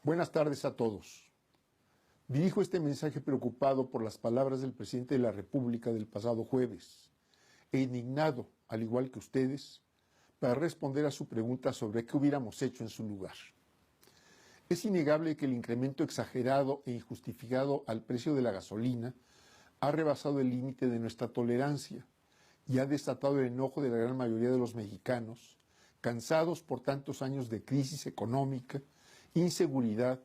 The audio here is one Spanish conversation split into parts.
Buenas tardes a todos. Dirijo este mensaje preocupado por las palabras del presidente de la República del pasado jueves e indignado, al igual que ustedes, para responder a su pregunta sobre qué hubiéramos hecho en su lugar. Es innegable que el incremento exagerado e injustificado al precio de la gasolina ha rebasado el límite de nuestra tolerancia y ha desatado el enojo de la gran mayoría de los mexicanos, cansados por tantos años de crisis económica, inseguridad,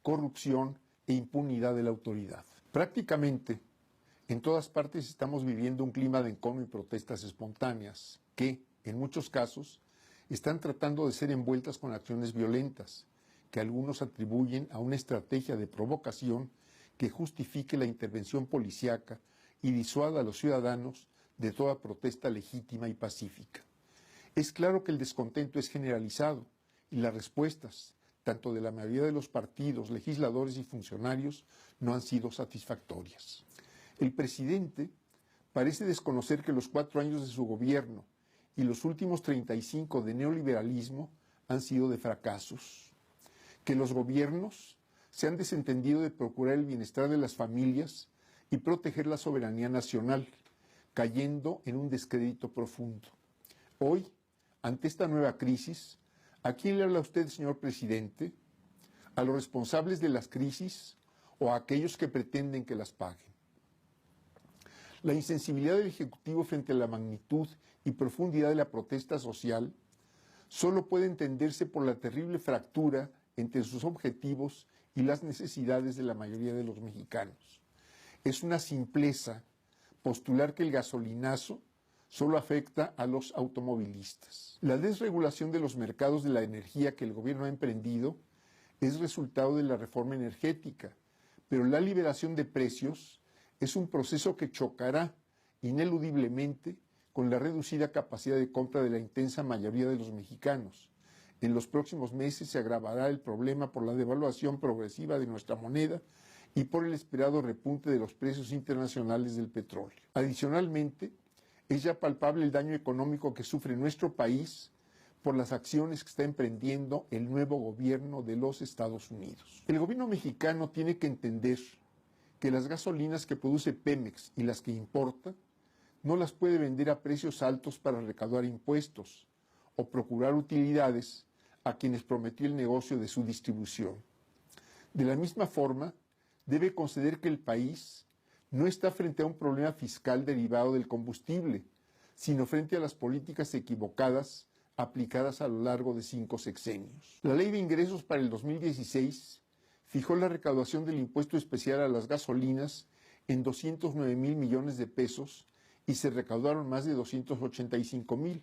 corrupción e impunidad de la autoridad. Prácticamente, en todas partes estamos viviendo un clima de encono y protestas espontáneas que, en muchos casos, están tratando de ser envueltas con acciones violentas, que algunos atribuyen a una estrategia de provocación que justifique la intervención policíaca y disuada a los ciudadanos de toda protesta legítima y pacífica. Es claro que el descontento es generalizado y las respuestas, tanto de la mayoría de los partidos, legisladores y funcionarios, no han sido satisfactorias. El presidente parece desconocer que los 4 años de su gobierno y los últimos 35 de neoliberalismo han sido de fracasos, que los gobiernos se han desentendido de procurar el bienestar de las familias y proteger la soberanía nacional, cayendo en un descrédito profundo. Hoy, ante esta nueva crisis, ¿a quién le habla usted, señor presidente? ¿A los responsables de las crisis o a aquellos que pretenden que las paguen? La insensibilidad del Ejecutivo frente a la magnitud y profundidad de la protesta social solo puede entenderse por la terrible fractura entre sus objetivos y las necesidades de la mayoría de los mexicanos. Es una simpleza postular que el gasolinazo solo afecta a los automovilistas. La desregulación de los mercados de la energía que el gobierno ha emprendido es resultado de la reforma energética, pero la liberación de precios es un proceso que chocará ineludiblemente con la reducida capacidad de compra de la intensa mayoría de los mexicanos. En los próximos meses se agravará el problema por la devaluación progresiva de nuestra moneda y por el esperado repunte de los precios internacionales del petróleo. Adicionalmente, es ya palpable el daño económico que sufre nuestro país por las acciones que está emprendiendo el nuevo gobierno de los Estados Unidos. El gobierno mexicano tiene que entender que las gasolinas que produce Pemex y las que importa no las puede vender a precios altos para recaudar impuestos o procurar utilidades a quienes prometió el negocio de su distribución. De la misma forma, debe conceder que el país no está frente a un problema fiscal derivado del combustible, sino frente a las políticas equivocadas aplicadas a lo largo de 5 sexenios. La Ley de Ingresos para el 2016 fijó la recaudación del impuesto especial a las gasolinas en 209,000 millones de pesos y se recaudaron más de 285,000,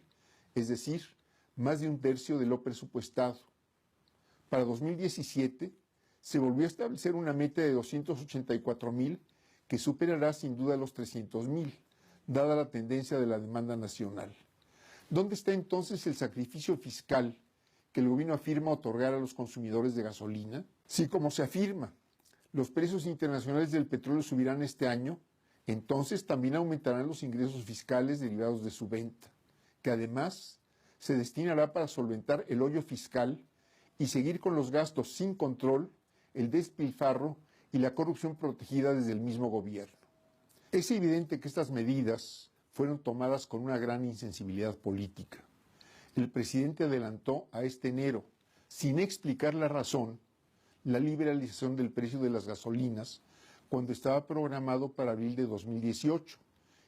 es decir, más de un tercio de lo presupuestado. Para 2017 se volvió a establecer una meta de 284,000 que superará sin duda los 300,000, dada la tendencia de la demanda nacional. ¿Dónde está entonces el sacrificio fiscal que el gobierno afirma otorgar a los consumidores de gasolina? Si, como se afirma, los precios internacionales del petróleo subirán este año, entonces también aumentarán los ingresos fiscales derivados de su venta, que además se destinará para solventar el hoyo fiscal y seguir con los gastos sin control, el despilfarro y la corrupción protegida desde el mismo gobierno. Es evidente que estas medidas fueron tomadas con una gran insensibilidad política. El presidente adelantó a este enero, sin explicar la razón, la liberalización del precio de las gasolinas cuando estaba programado para abril de 2018,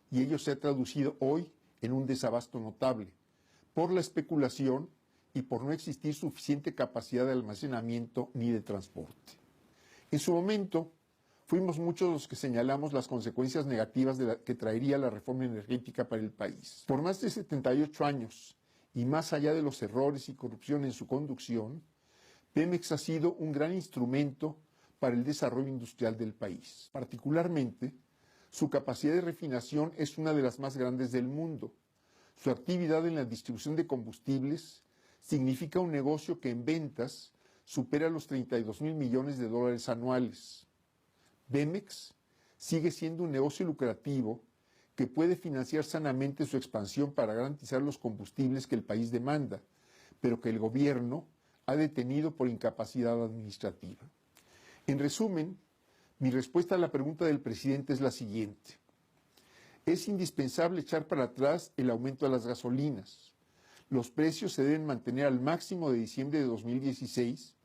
y ello se ha traducido hoy en un desabasto notable, por la especulación y por no existir suficiente capacidad de almacenamiento ni de transporte. En su momento, fuimos muchos los que señalamos las consecuencias negativas que traería la reforma energética para el país. Por más de 78 años, y más allá de los errores y corrupción en su conducción, Pemex ha sido un gran instrumento para el desarrollo industrial del país. Particularmente, su capacidad de refinación es una de las más grandes del mundo. Su actividad en la distribución de combustibles significa un negocio que en ventas supera los 32,000 millones de dólares anuales. Pemex sigue siendo un negocio lucrativo que puede financiar sanamente su expansión para garantizar los combustibles que el país demanda, pero que el gobierno ha detenido por incapacidad administrativa. En resumen, mi respuesta a la pregunta del presidente es la siguiente. Es indispensable echar para atrás el aumento de las gasolinas. Los precios se deben mantener al máximo de diciembre de 2016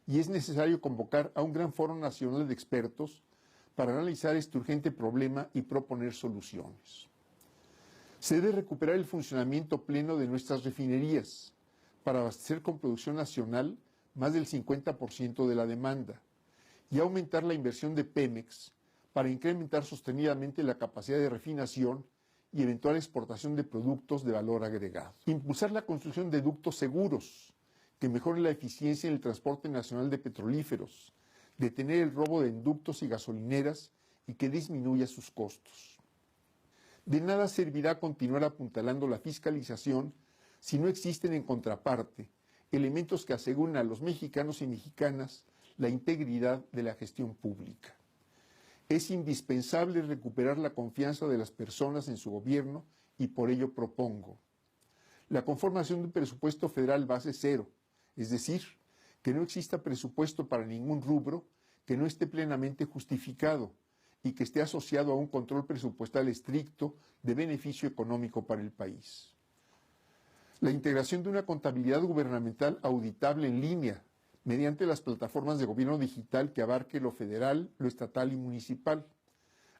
y es necesario convocar a un gran foro nacional de expertos para analizar este urgente problema y proponer soluciones. Se debe recuperar el funcionamiento pleno de nuestras refinerías para abastecer con producción nacional más del 50% de la demanda y aumentar la inversión de Pemex para incrementar sostenidamente la capacidad de refinación y eventual exportación de productos de valor agregado. Impulsar la construcción de ductos seguros que mejoren la eficiencia en el transporte nacional de petrolíferos, detener el robo de ductos y gasolineras y que disminuya sus costos. De nada servirá continuar apuntalando la fiscalización si no existen en contraparte elementos que aseguren a los mexicanos y mexicanas la integridad de la gestión pública. Es indispensable recuperar la confianza de las personas en su gobierno y por ello propongo la conformación de un presupuesto federal base cero, es decir, que no exista presupuesto para ningún rubro que no esté plenamente justificado y que esté asociado a un control presupuestal estricto de beneficio económico para el país. La integración de una contabilidad gubernamental auditable en línea mediante las plataformas de gobierno digital que abarque lo federal, lo estatal y municipal,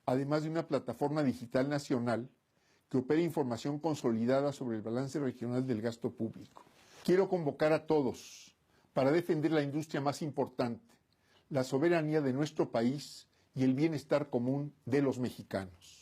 además de una plataforma digital nacional que opere información consolidada sobre el balance regional del gasto público. Quiero convocar a todos para defender la industria más importante, la soberanía de nuestro país y el bienestar común de los mexicanos.